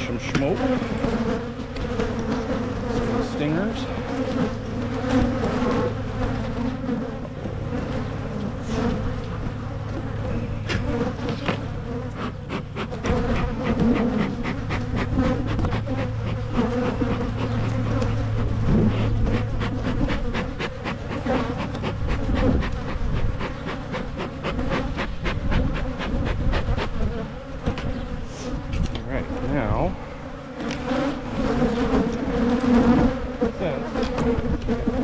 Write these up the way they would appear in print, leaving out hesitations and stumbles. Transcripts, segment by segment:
some smoke, some stingers. Now, since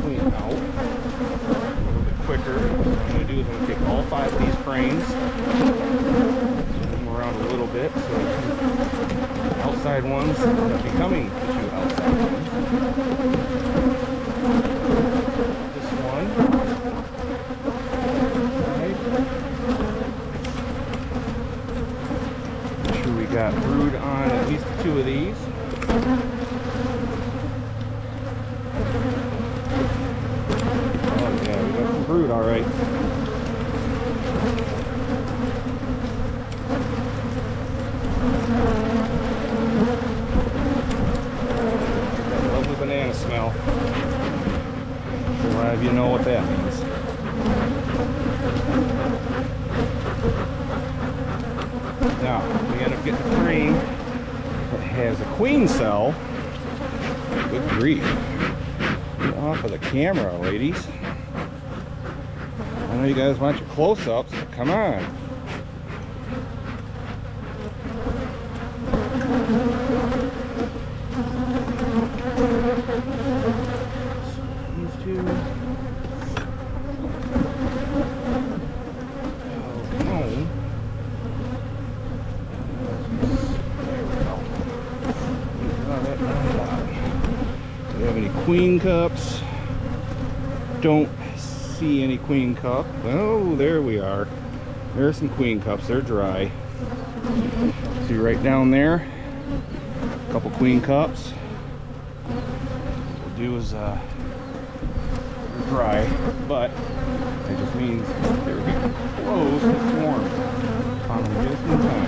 clean out a little bit quicker, what I'm going to do is I'm going to take all 5 of these frames, move them around a little bit so the outside ones end up becoming the 2 outside ones. This one, right. Make sure we got brood on at least 2 of these. Oh yeah, we got some brood, all right. That lovely banana smell. A lot of you know what that means. Now, we end up getting a frame that has a queen cell. Good grief. Get off of the camera, ladies. I know you guys want your close-ups, but come on. These 2. Queen cups. Don't see any queen cup. Oh, there we are. There's some queen cups. They're dry. See right down there, a couple queen cups. What we'll do is they're dry, but it just means they're getting close to warm. Found them just in time.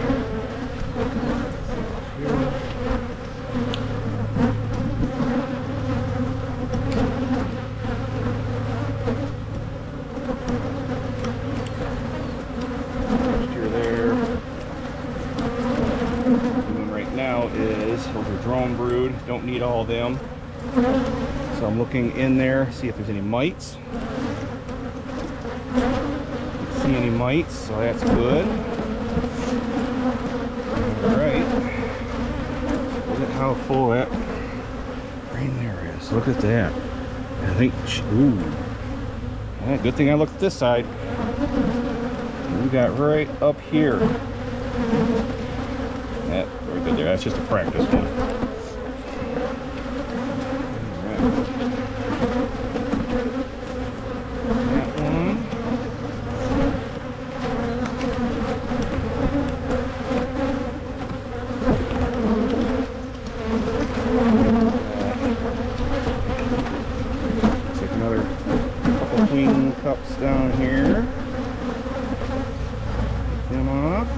Those are drone brood, don't need all of them. So I'm looking in there, see if there's any mites. Don't see any mites, so that's good. Alright. Look at how full that frame there is. Look at that. I think, ooh. Yeah, good thing I looked at this side. We got right up here. Yeah, very good there. That's just a practice one. That one. Take another couple queen cups down here. Take them off.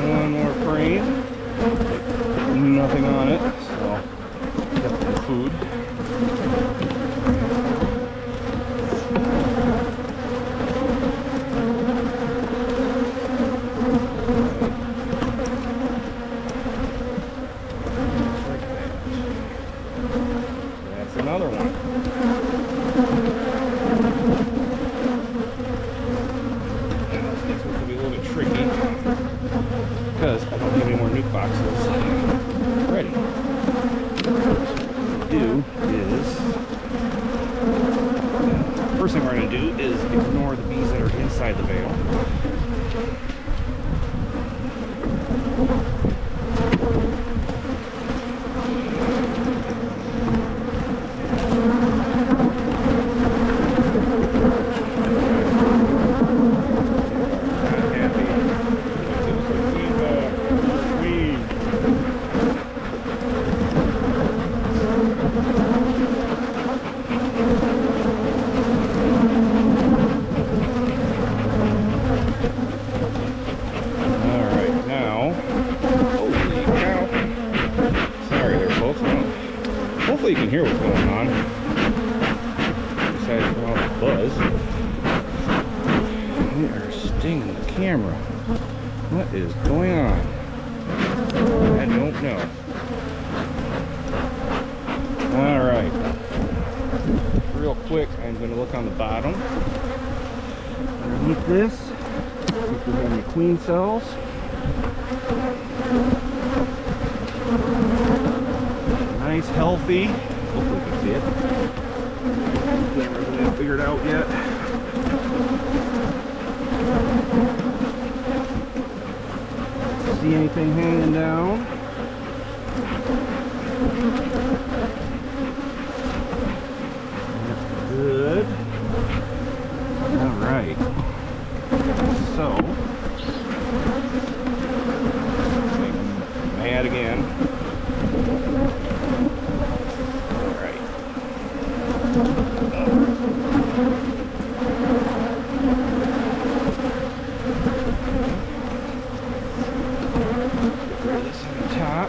One more frame. Nothing on it, so definitely food. That's another one. This one could be a little bit tricky because I don't have any more nuke boxes ready. What we'll do is, first thing we're going to do is ignore the bees that are inside the veil. Hopefully you can hear what's going on. Besides from all the buzz. They are stinging the camera. What is going on? I don't know. Alright. Real quick, I'm going to look on the bottom. Underneath this, see if we have any queen cells. Nice, healthy. Hopefully you can see it. Camera's not figured out yet. See anything hanging down? That's good. All right. So, mad again. All right. This on the top.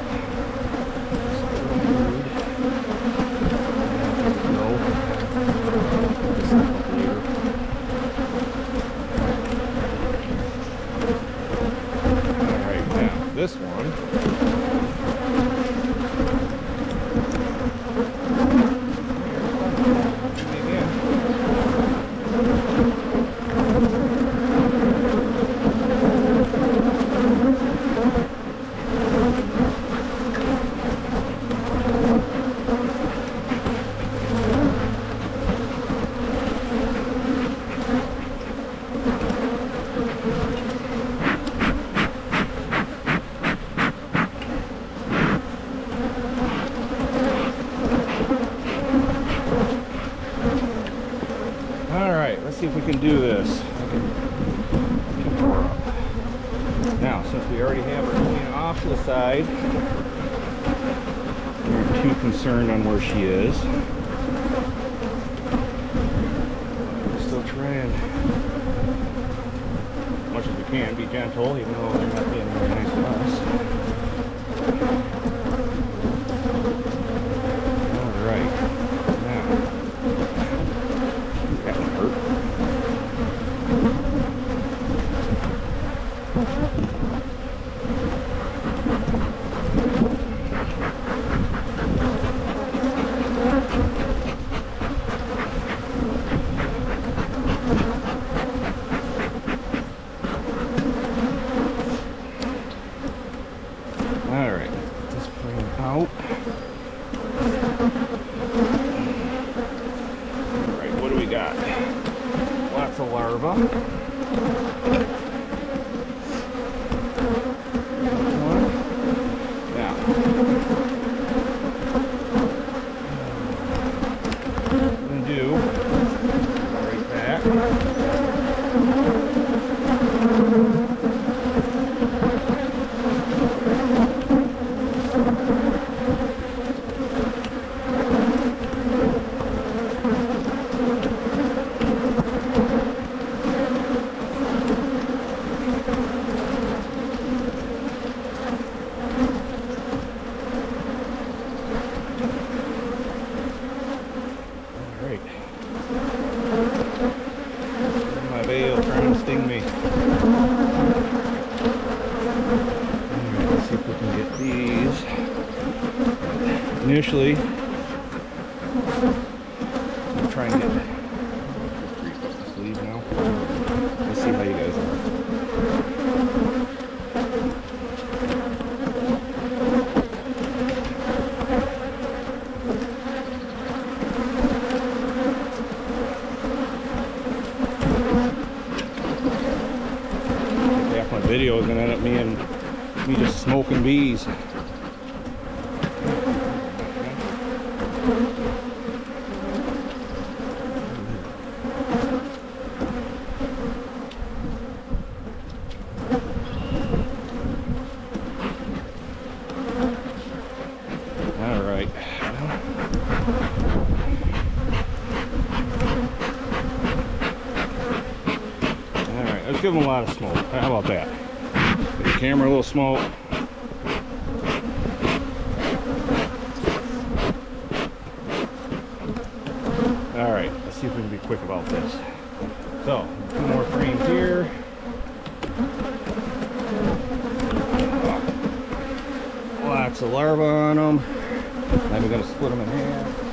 Alright, now this one. Let's see if we can do this. Now, since we already have her queen off to the side, we're too concerned on where she is. We're still trying as much as we can be gentle, even though they're not being very nice to us. All right. Now, that one hurt. All right, let's bring it out. All right, what do we got? Lots of larvae. Now, what I'm going to do, right back. My veil trying to sting me. Alright, let's see if we can get these. Initially, I'm trying to get this sleeve now. Let's see how you guys are. Video is going to end up me just smoking bees. All right. All right, let's give them a lot of smoke. How about that? Get the camera a little smoke. Let's see if we can be quick about this. So, 2 more frames here. Lots of larvae on them. Now we're going to split them in half.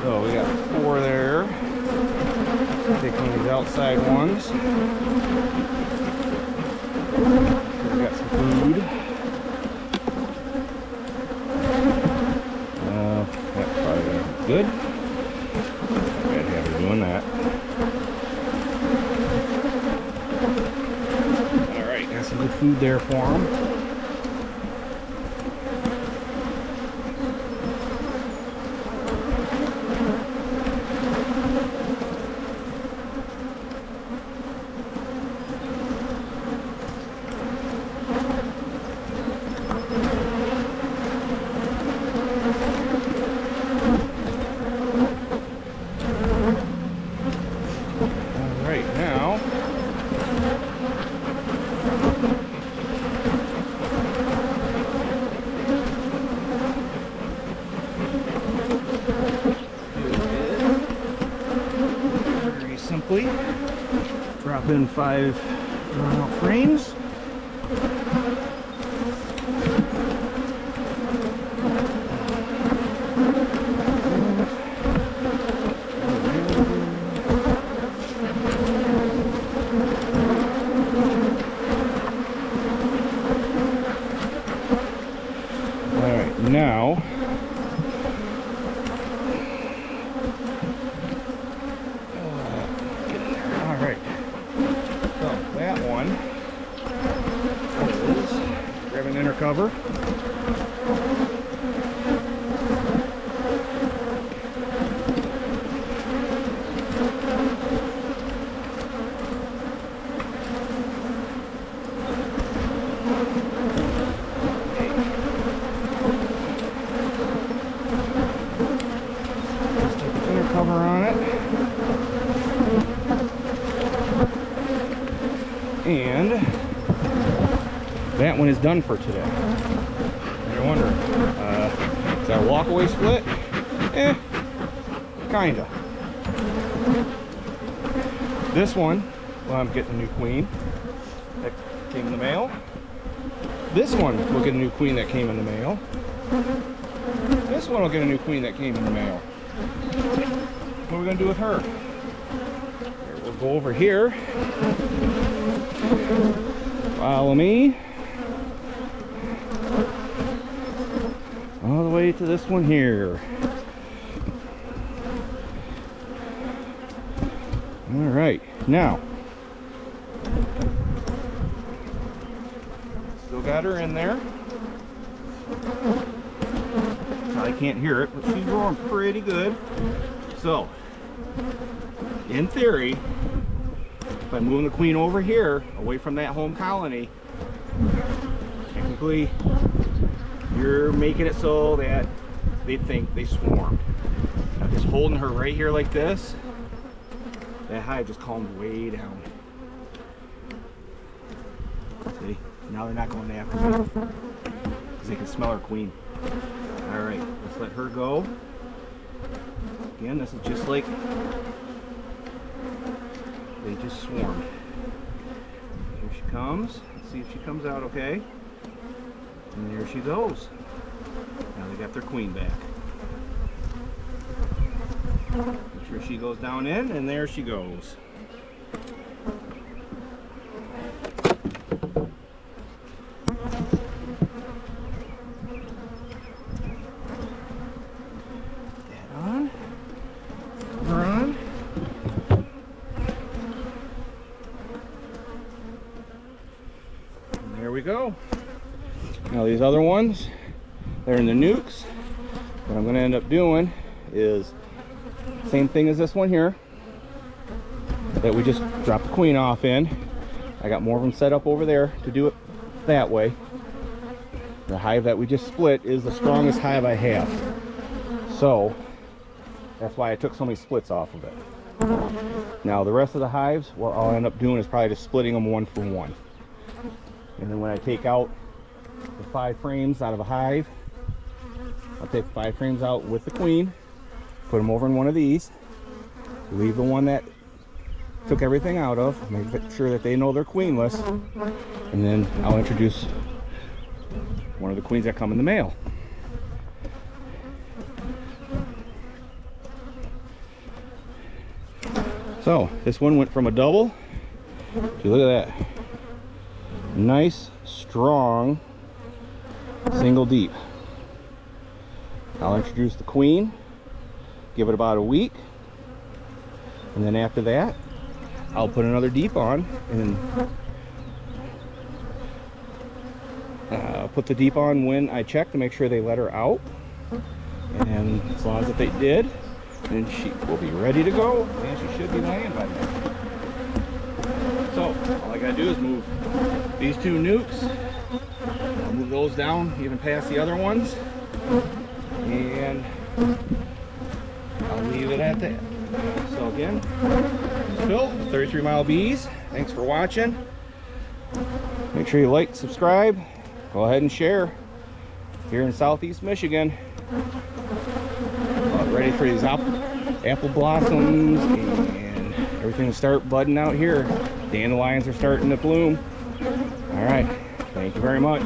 So we got 4 there. Take one of these outside ones. We got some food. That's probably good. Bad habit doing that. All right, got some good food there for them. Simply drop in 5 frames. All right, now grab an inner cover. Just take the inner cover on it. And that one is done for today. You're wondering, is that a walkaway split? Kinda. This one, well, I'm getting a new queen that came in the mail. This one will get a new queen that came in the mail. This one will get a new queen that came in the mail. What are we gonna do with her? We'll go over here. Follow me. All the way to this one here. All right, now still got her in there. I can't hear it, but she's growing pretty good. So, in theory, if I'm moving the queen over here, away from that home colony, technically you're making it so that they think they swarmed. Now just holding her right here like this, that hive just calmed way down. See, now they're not going after me because they can smell our queen. All right, let's let her go. Again, this is just like they just swarmed. Here she comes. Let's see if she comes out okay. And there she goes. Now they got their queen back. Make sure she goes down in, and there she goes. That on. Cover on. And there we go. Now these other ones, they're in the nukes. What I'm going to end up doing is same thing as this one here that we just dropped the queen off in. I got more of them set up over there to do it that way. The hive that we just split is the strongest hive I have. So that's why I took so many splits off of it. Now the rest of the hives, what I'll end up doing is probably just splitting them one from one. And then when I take out the 5 frames out of a hive, I'll take 5 frames out with the queen, put them over in one of these, leave the one that took everything out of, make sure that they know they're queenless, and then I'll introduce one of the queens that come in the mail. So this one went from a double to, look at that, nice strong single deep. I'll introduce the queen, give it about a week, and then after that I'll put another deep on, and put the deep on when I check to make sure they let her out, and as long as if they did, then she will be ready to go, and she should be laying by then. So all I gotta do is move these 2 nukes. I'll move those down even past the other ones, and I'll leave it at that. So again, Phil, 33 Mile Bees. Thanks for watching. Make sure you like, subscribe, go ahead and share. Here in Southeast Michigan, ready for these apple blossoms and everything to start budding out here. Dandelions are starting to bloom. All right, thank you very much.